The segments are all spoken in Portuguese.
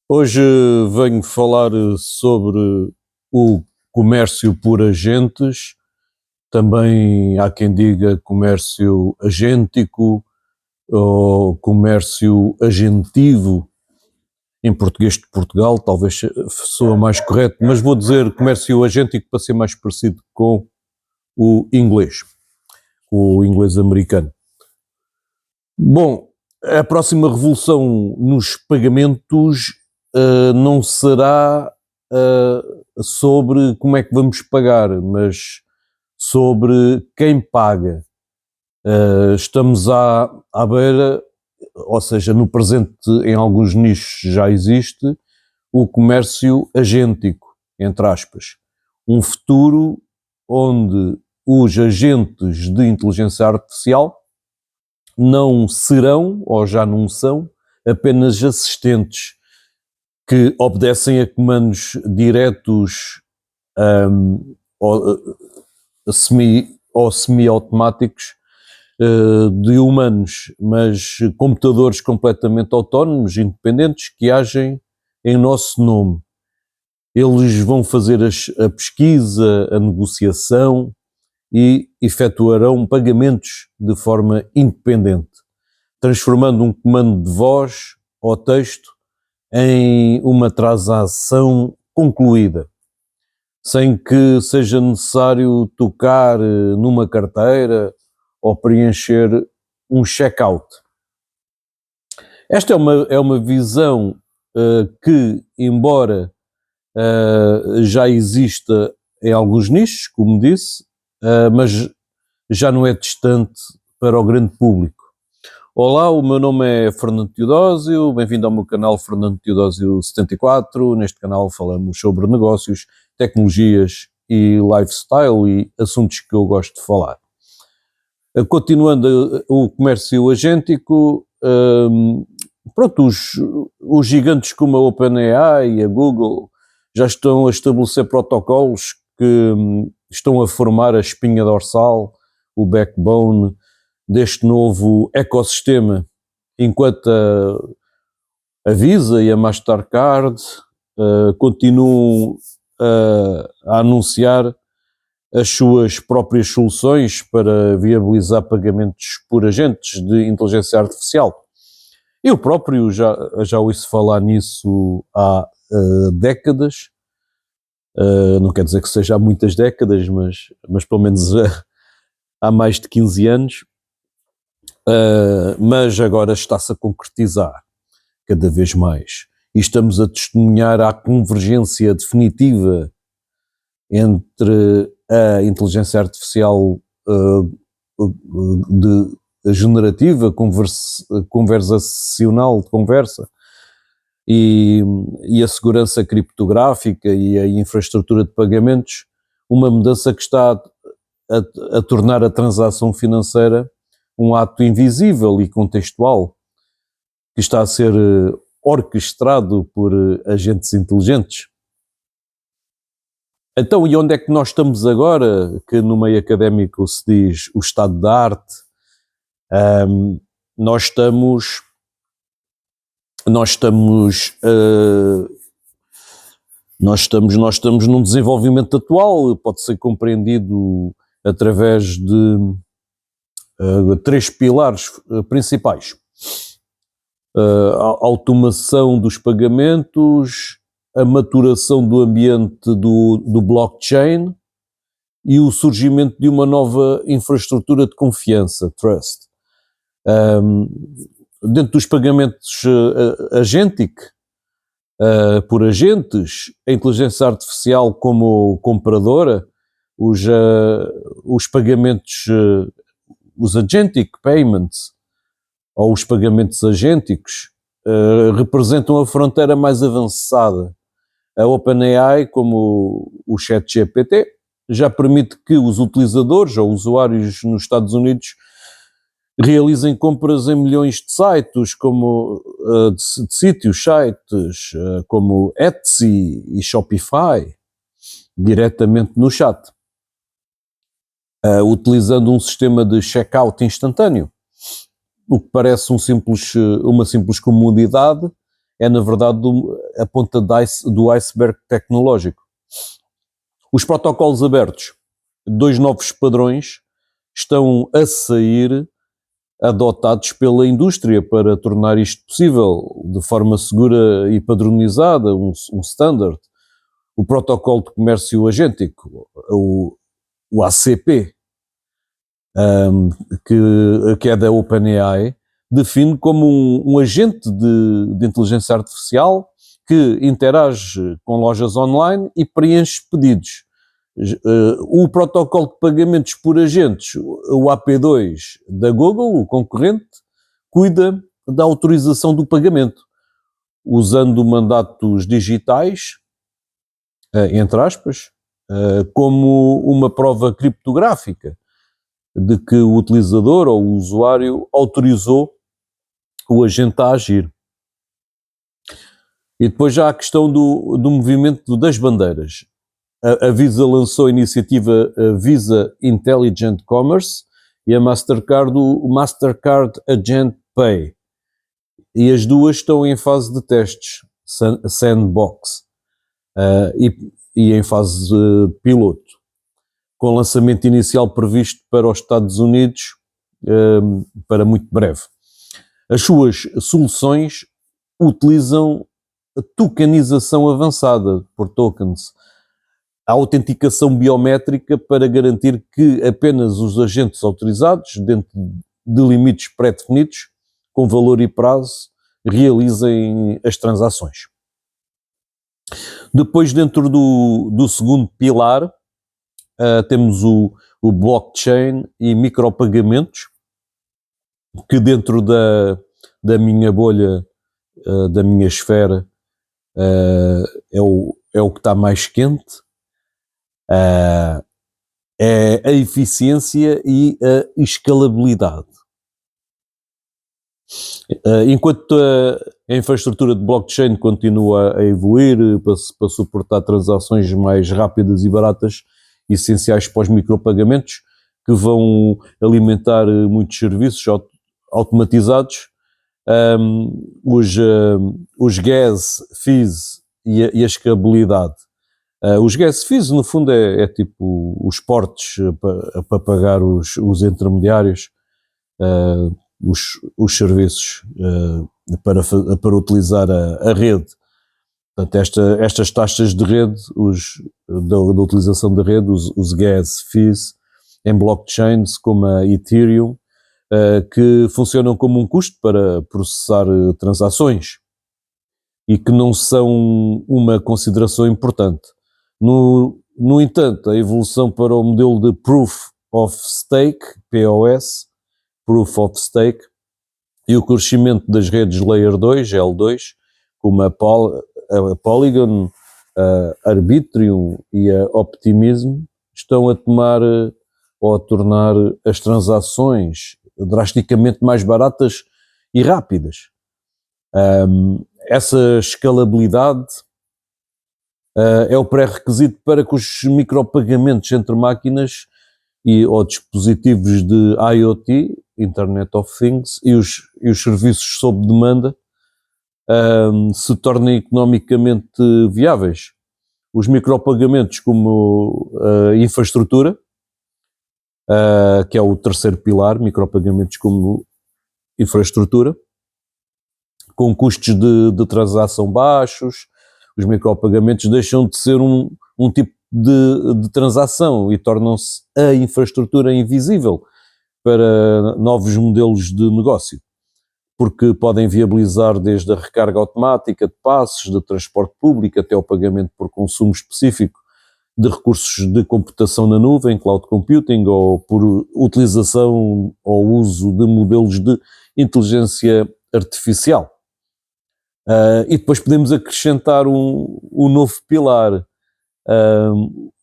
Hoje venho falar sobre o comércio por agentes, também há quem diga comércio agêntico ou comércio agentivo, em português de Portugal, talvez soa mais correto, mas vou dizer comércio agêntico para ser mais parecido com o inglês americano. Bom, a próxima revolução nos pagamentos não será sobre como é que vamos pagar, mas sobre quem paga. Estamos à beira, ou seja, no presente, em alguns nichos já existe, o comércio agêntico, entre aspas. Um futuro onde os agentes de inteligência artificial não serão, ou já não são, apenas assistentes que obedecem a comandos diretos ou semi-automáticos de humanos, mas computadores completamente autónomos, independentes, que agem em nosso nome. Eles vão fazer a pesquisa, a negociação e efetuarão pagamentos de forma independente, transformando um comando de voz ou texto em uma transação concluída, sem que seja necessário tocar numa carteira ou preencher um check-out. Esta é uma visão que, embora já exista em alguns nichos, como disse, mas já não é distante para o grande público. Olá, o meu nome é Fernando Teodósio, bem-vindo ao meu canal Fernando Teodósio 74. Neste canal falamos sobre negócios, tecnologias e lifestyle e assuntos que eu gosto de falar. Continuando o comércio agêntico, pronto, os gigantes como a OpenAI e a Google já estão a estabelecer protocolos que estão a formar a espinha dorsal, o backbone deste novo ecossistema, enquanto a Visa e a Mastercard continuam a anunciar as suas próprias soluções para viabilizar pagamentos por agentes de inteligência artificial. Eu próprio já ouço falar nisso há décadas, não quer dizer que seja há muitas décadas, mas pelo menos há mais de 15 anos, mas agora está-se a concretizar cada vez mais. E estamos a testemunhar a convergência definitiva entre a inteligência artificial generativa, conversacional, de conversa, e a segurança criptográfica e a infraestrutura de pagamentos, uma mudança que está a tornar a transação financeira um ato invisível e contextual, que está a ser orquestrado por agentes inteligentes. Então, e onde é que nós estamos agora, que no meio académico se diz o estado da arte? Nós estamos num desenvolvimento atual, pode ser compreendido através de três pilares principais. A automação dos pagamentos, a maturação do ambiente do blockchain e o surgimento de uma nova infraestrutura de confiança, trust. Dentro dos pagamentos por agentes, a inteligência artificial como compradora, os pagamentos, os agentic payments, ou os pagamentos agênticos, representam a fronteira mais avançada. A OpenAI, como o ChatGPT, já permite que os utilizadores ou usuários nos Estados Unidos realizem compras em milhões de sites, sites, como Etsy e Shopify, diretamente no chat, utilizando um sistema de checkout instantâneo. O que parece uma simples comodidade é na verdade a ponta do iceberg tecnológico. Os protocolos abertos, 2 novos padrões, estão a sair adotados pela indústria para tornar isto possível de forma segura e padronizada, um standard. O protocolo de comércio agêntico, o ACP, que é da OpenAI, define como um agente de inteligência artificial que interage com lojas online e preenche pedidos. O protocolo de pagamentos por agentes, o AP2 da Google, o concorrente, cuida da autorização do pagamento, usando mandatos digitais, entre aspas, como uma prova criptográfica de que o utilizador ou o usuário autorizou o agente a agir. E depois já a questão do movimento das bandeiras. A Visa lançou a iniciativa Visa Intelligent Commerce e a Mastercard o Mastercard Agent Pay. E as duas estão em fase de testes, sandbox, e em fase piloto, com lançamento inicial previsto para os Estados Unidos para muito breve. As suas soluções utilizam a tokenização avançada por tokens, a autenticação biométrica para garantir que apenas os agentes autorizados, dentro de limites pré-definidos, com valor e prazo, realizem as transações. Depois, dentro do segundo pilar, temos o blockchain e micropagamentos, que dentro da minha bolha, da minha esfera, é o que está mais quente. É a eficiência e a escalabilidade. Enquanto a infraestrutura de blockchain continua a evoluir para suportar transações mais rápidas e baratas, essenciais para os micropagamentos, que vão alimentar muitos serviços automatizados, os gas fees e a escalabilidade. Os gas fees, no fundo, é tipo os portos para pagar os intermediários, os serviços para utilizar a rede. Portanto, estas taxas de rede, da utilização da rede, os gas fees, em blockchains como a Ethereum, que funcionam como um custo para processar transações e que não são uma consideração importante. No entanto, a evolução para o modelo de Proof of Stake, POS, Proof of Stake, e o crescimento das redes Layer 2, L2, como a Polygon, a Arbitrum e a Optimism, estão a tomar ou a tornar as transações drasticamente mais baratas e rápidas. Essa escalabilidade é o pré-requisito para que os micropagamentos entre máquinas ou dispositivos de IoT, Internet of Things, e os serviços sob demanda se tornem economicamente viáveis. Os micropagamentos como infraestrutura, que é o terceiro pilar, micropagamentos como infraestrutura, com custos de transação baixos, os micropagamentos deixam de ser um tipo de transação e tornam-se a infraestrutura invisível para novos modelos de negócio, porque podem viabilizar desde a recarga automática de passos, de transporte público, até o pagamento por consumo específico de recursos de computação na nuvem, cloud computing, ou por utilização ou uso de modelos de inteligência artificial. E depois podemos acrescentar um novo pilar,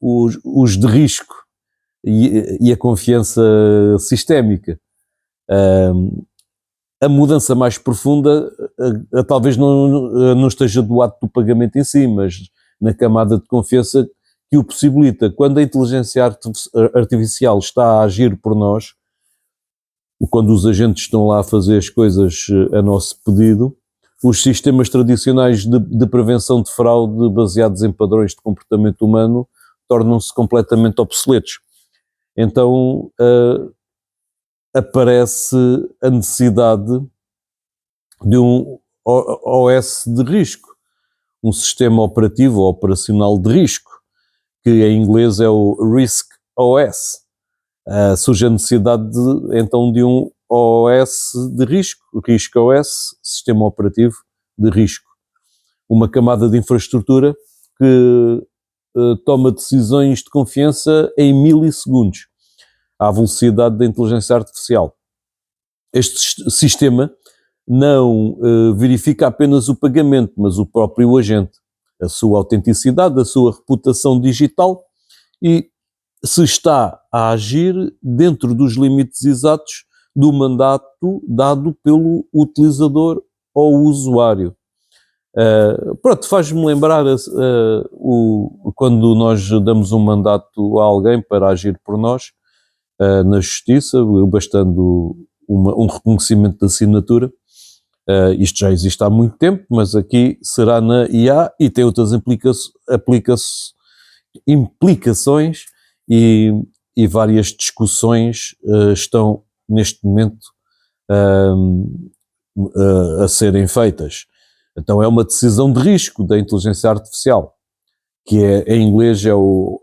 os de risco e a confiança sistémica. A mudança mais profunda talvez não esteja do ato do pagamento em si, mas na camada de confiança que o possibilita. Quando a inteligência artificial está a agir por nós, quando os agentes estão lá a fazer as coisas a nosso pedido, os sistemas tradicionais de prevenção de fraude baseados em padrões de comportamento humano tornam-se completamente obsoletos. Então aparece a necessidade de um OS de risco, um sistema operativo ou operacional de risco, que em inglês é o Risk OS. Surge a necessidade então de um OS de risco, Risk OS, Sistema Operativo de Risco. Uma camada de infraestrutura que toma decisões de confiança em milissegundos, à velocidade da inteligência artificial. Este sistema não verifica apenas o pagamento, mas o próprio agente, a sua autenticidade, a sua reputação digital e se está a agir dentro dos limites exatos do mandato dado pelo utilizador ou usuário. Pronto, faz-me lembrar quando nós damos um mandato a alguém para agir por nós, na justiça, bastando um reconhecimento de assinatura. Isto já existe há muito tempo, mas aqui será na IA e tem outras implicações e várias discussões estão neste momento a serem feitas. Então é uma decisão de risco da inteligência artificial, que em inglês é o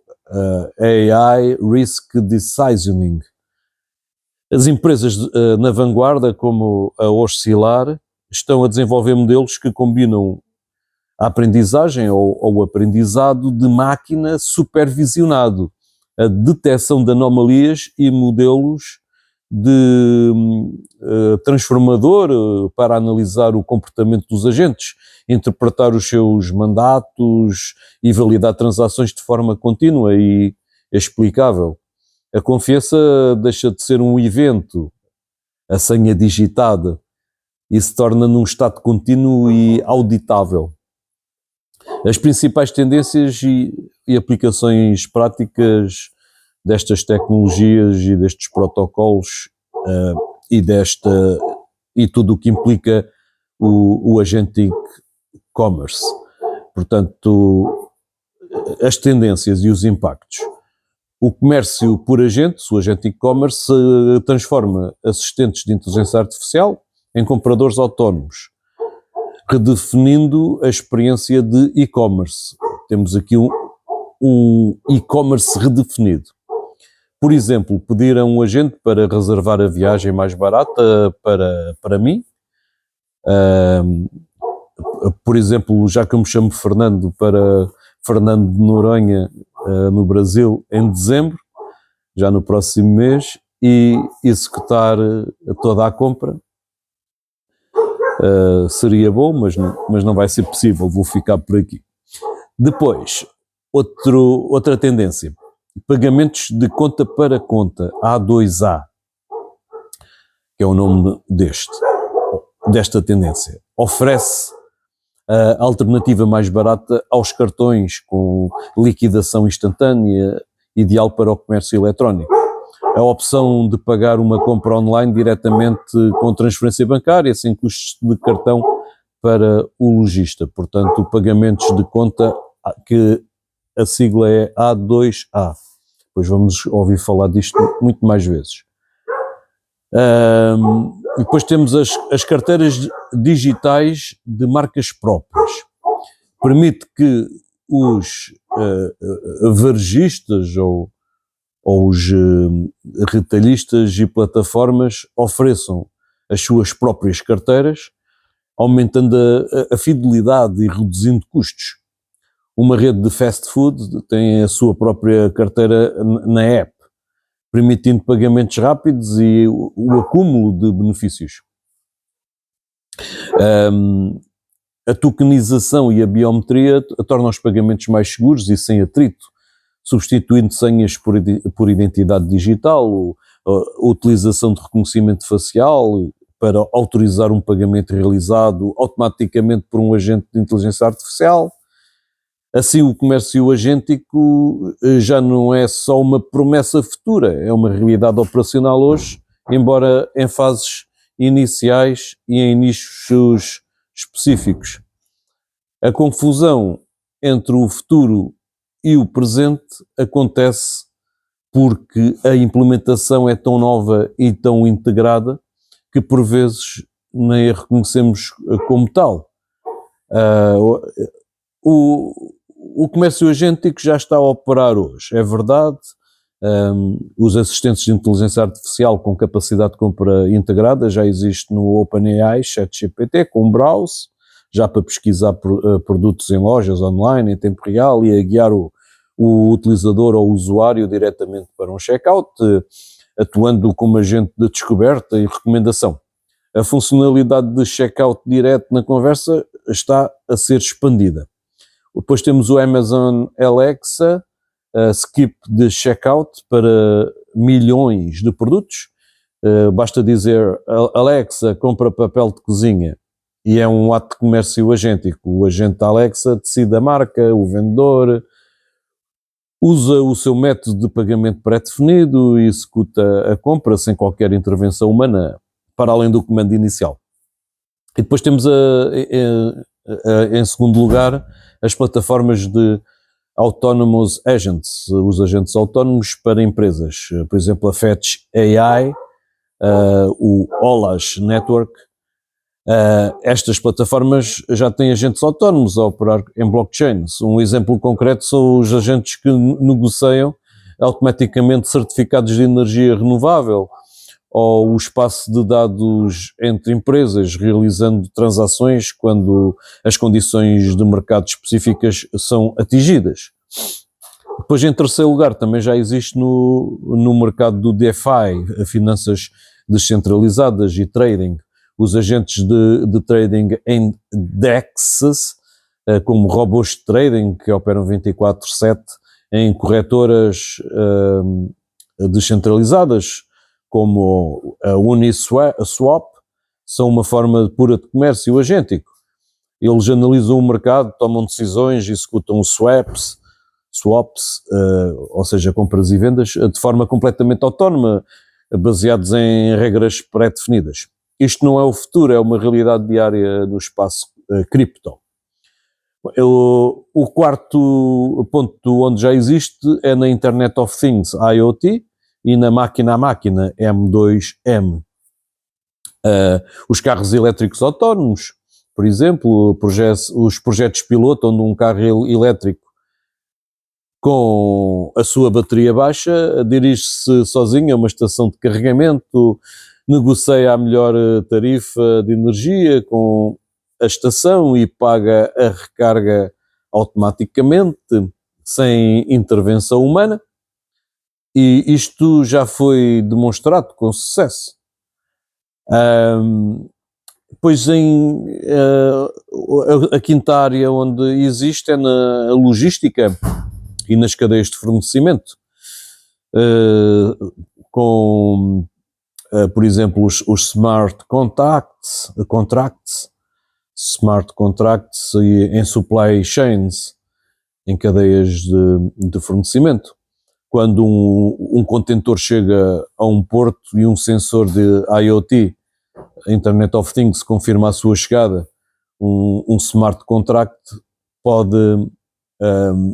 AI Risk Decisioning. As empresas na vanguarda, como a Oscilar, estão a desenvolver modelos que combinam a aprendizagem ou o aprendizado de máquina supervisionado, a detecção de anomalias e modelos de transformador para analisar o comportamento dos agentes, interpretar os seus mandatos e validar transações de forma contínua e explicável. A confiança deixa de ser um evento, a senha digitada, e se torna num estado contínuo e auditável. As principais tendências e aplicações práticas destas tecnologias e destes protocolos e tudo o que implica o agentic commerce. Portanto, as tendências e os impactos. O comércio por agentes, o agentic commerce, transforma assistentes de inteligência artificial em compradores autónomos, redefinindo a experiência de e-commerce. Temos aqui um e-commerce redefinido. Por exemplo, pedir a um agente para reservar a viagem mais barata para mim. Por exemplo, já que eu me chamo Fernando, para Fernando de Noronha, no Brasil, em dezembro, já no próximo mês, e executar toda a compra. Seria bom, mas não vai ser possível, vou ficar por aqui. Depois, outra tendência, pagamentos de conta conta, A2A, que é o nome desta tendência. Oferece a alternativa mais barata aos cartões com liquidação instantânea, ideal para o comércio eletrónico. A opção de pagar uma compra online diretamente com transferência bancária, sem custos de cartão para o lojista. Portanto, pagamentos de conta, que a sigla é A2A. Depois vamos ouvir falar disto muito mais vezes. Depois temos as carteiras digitais de marcas próprias. Permite que os varejistas ou os retalhistas e plataformas ofereçam as suas próprias carteiras, aumentando a fidelidade e reduzindo custos. Uma rede de fast food tem a sua própria carteira na app, permitindo pagamentos rápidos e o acúmulo de benefícios. A tokenização e a biometria tornam os pagamentos mais seguros e sem atrito, substituindo senhas por identidade digital, a utilização de reconhecimento facial para autorizar um pagamento realizado automaticamente por um agente de inteligência artificial. Assim, o comércio agêntico já não é só uma promessa futura, é uma realidade operacional hoje, embora em fases iniciais e em nichos específicos. A confusão entre o futuro e o presente acontece porque a implementação é tão nova e tão integrada que por vezes nem a reconhecemos como tal. O comércio agêntico já está a operar hoje, é verdade. Os assistentes de inteligência artificial com capacidade de compra integrada já existe no OpenAI, ChatGPT, com Browse, já para pesquisar produtos em lojas online em tempo real e a guiar o utilizador ou o usuário diretamente para um checkout, atuando como agente de descoberta e recomendação. A funcionalidade de checkout direto na conversa está a ser expandida. Depois temos o Amazon Alexa, skip de checkout para milhões de produtos. Basta dizer Alexa, compra papel de cozinha, e é um ato de comércio agêntico. O agente Alexa decide a marca, o vendedor, usa o seu método de pagamento pré-definido e executa a compra sem qualquer intervenção humana, para além do comando inicial. E depois temos, em segundo lugar, as plataformas de Autonomous Agents, os agentes autónomos para empresas. Por exemplo, a Fetch AI, o Olash Network. Estas plataformas já têm agentes autónomos a operar em blockchains. Um exemplo concreto são os agentes que negociam automaticamente certificados de energia renovável ou o espaço de dados entre empresas, realizando transações quando as condições de mercado específicas são atingidas. Depois, em terceiro lugar, também já existe no mercado do DeFi, finanças descentralizadas e trading, os agentes de trading em DEXs, como robôs de trading que operam 24/7 em corretoras descentralizadas, como a Uniswap, são uma forma pura de comércio agêntico. Eles analisam o mercado, tomam decisões, executam swaps, ou seja, compras e vendas, de forma completamente autónoma, baseados em regras pré-definidas. Isto não é o futuro, é uma realidade diária no espaço cripto. O quarto ponto onde já existe é na Internet of Things, IoT, e na máquina-a-máquina, M2M. Os carros elétricos autónomos, por exemplo, os projetos piloto, onde um carro elétrico com a sua bateria baixa dirige-se sozinho a uma estação de carregamento, negocia a melhor tarifa de energia com a estação e paga a recarga automaticamente, sem intervenção humana. E isto já foi demonstrado com sucesso. Pois a quinta área onde existe é na logística e nas cadeias de fornecimento, com, por exemplo, os smart contracts em supply chains, em cadeias de fornecimento. Quando um contentor chega a um porto e um sensor de IoT, Internet of Things, confirma a sua chegada, um smart contract pode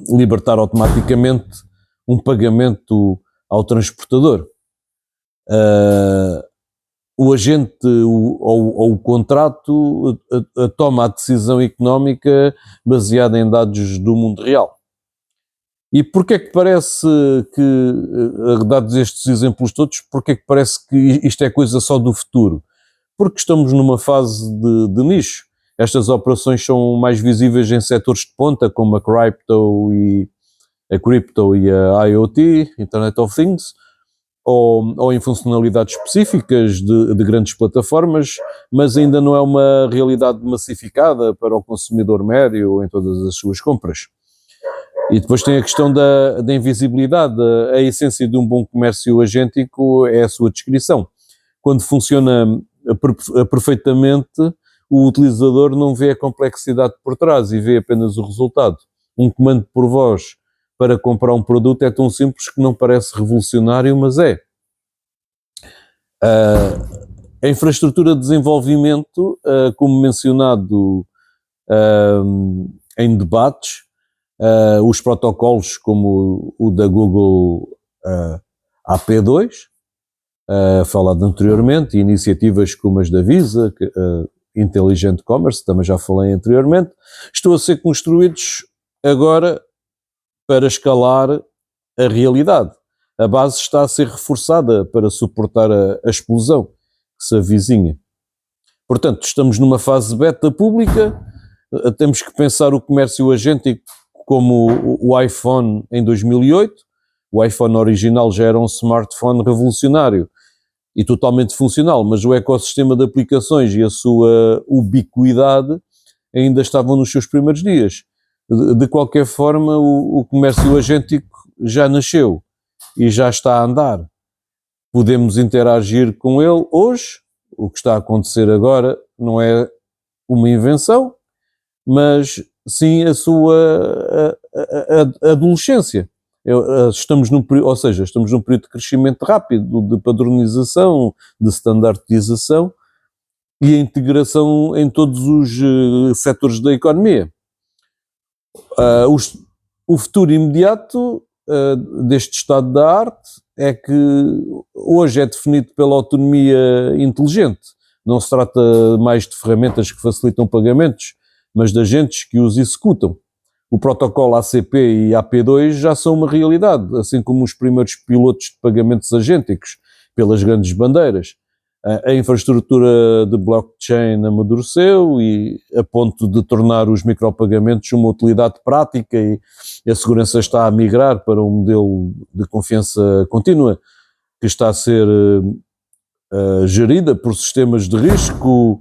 libertar automaticamente um pagamento ao transportador. O agente ou o contrato toma a decisão económica baseada em dados do mundo real. E porquê é que parece que, dados estes exemplos todos, porquê é que parece que isto é coisa só do futuro? Porque estamos numa fase de nicho. Estas operações são mais visíveis em setores de ponta, como a crypto e a IoT, Internet of Things, ou em funcionalidades específicas de grandes plataformas, mas ainda não é uma realidade massificada para o consumidor médio em todas as suas compras. E depois tem a questão da invisibilidade. A essência de um bom comércio agêntico é a sua descrição. Quando funciona perfeitamente, o utilizador não vê a complexidade por trás e vê apenas o resultado. Um comando por voz para comprar um produto é tão simples que não parece revolucionário, mas é. A infraestrutura de desenvolvimento, como mencionado em debates, os protocolos como o da Google AP2, falado anteriormente, e iniciativas como as da Visa, Intelligent Commerce, também já falei anteriormente, estão a ser construídos agora para escalar a realidade. A base está a ser reforçada para suportar a explosão que se avizinha. Portanto, estamos numa fase beta pública, temos que pensar o comércio agente como o iPhone em 2008. O iPhone original já era um smartphone revolucionário e totalmente funcional, mas o ecossistema de aplicações e a sua ubiquidade ainda estavam nos seus primeiros dias. De qualquer forma, o comércio agêntico já nasceu e já está a andar. Podemos interagir com ele hoje. O que está a acontecer agora não é uma invenção, mas sim a sua adolescência. Estamos num período de crescimento rápido, de padronização, de standardização e a integração em todos os setores da economia. O futuro imediato deste estado da arte é que hoje é definido pela autonomia inteligente. Não se trata mais de ferramentas que facilitam pagamentos, mas de agentes que os executam. O protocolo ACP e AP2 já são uma realidade, assim como os primeiros pilotos de pagamentos agênticos pelas grandes bandeiras. A infraestrutura de blockchain amadureceu e a ponto de tornar os micropagamentos uma utilidade prática, e a segurança está a migrar para um modelo de confiança contínua que está a ser gerida por sistemas de risco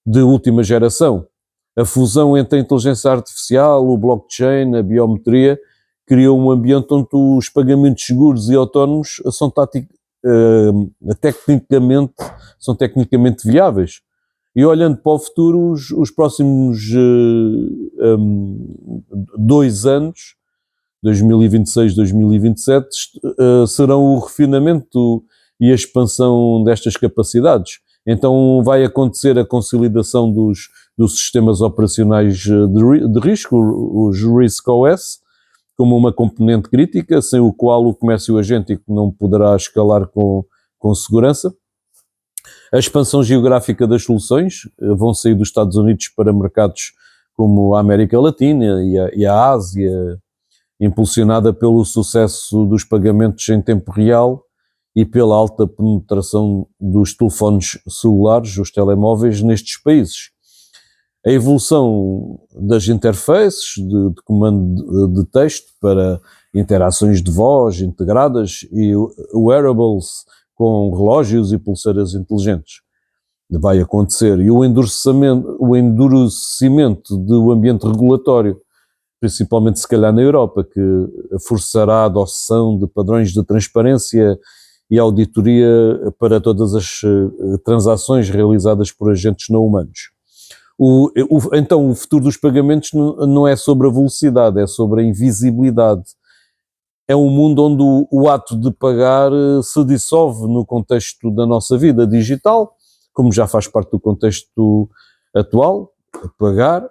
de última geração. A fusão entre a inteligência artificial, o blockchain, a biometria, criou um ambiente onde os pagamentos seguros e autónomos são tecnicamente viáveis. E olhando para o futuro, os próximos 2 anos, 2026, 2027, serão o refinamento e a expansão destas capacidades. Então vai acontecer a consolidação dos sistemas operacionais de risco, os RISC-OS, como uma componente crítica, sem o qual o comércio agêntico não poderá escalar com segurança. A expansão geográfica das soluções vão sair dos Estados Unidos para mercados como a América Latina e a Ásia, impulsionada pelo sucesso dos pagamentos em tempo real e pela alta penetração dos telefones celulares, os telemóveis, nestes países. A evolução das interfaces de comando de texto para interações de voz integradas e wearables com relógios e pulseiras inteligentes vai acontecer. E o endurecimento do ambiente regulatório, principalmente se calhar na Europa, que forçará a adoção de padrões de transparência e auditoria para todas as transações realizadas por agentes não humanos. Então o futuro dos pagamentos não é sobre a velocidade, é sobre a invisibilidade. É um mundo onde o ato de pagar se dissolve no contexto da nossa vida digital, como já faz parte do contexto atual. Pagar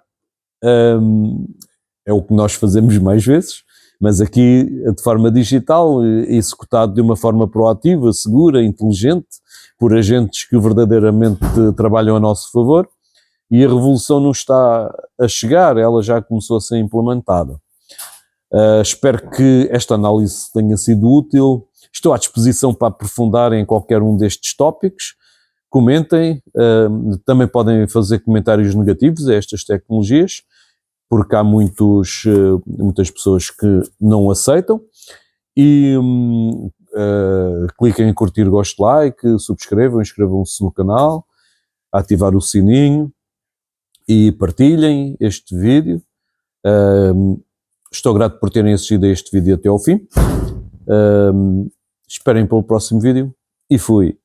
é o que nós fazemos mais vezes, mas aqui de forma digital, executado de uma forma proativa, segura, inteligente, por agentes que verdadeiramente trabalham a nosso favor. E a revolução não está a chegar, ela já começou a ser implementada. Espero que esta análise tenha sido útil. Estou à disposição para aprofundar em qualquer um destes tópicos. Comentem, também podem fazer comentários negativos a estas tecnologias, porque há muitas pessoas que não aceitam. E cliquem em curtir, gosto, like, subscrevam, inscrevam-se no canal, ativar o sininho e partilhem este vídeo. Estou grato por terem assistido a este vídeo até ao fim. Esperem pelo próximo vídeo e fui.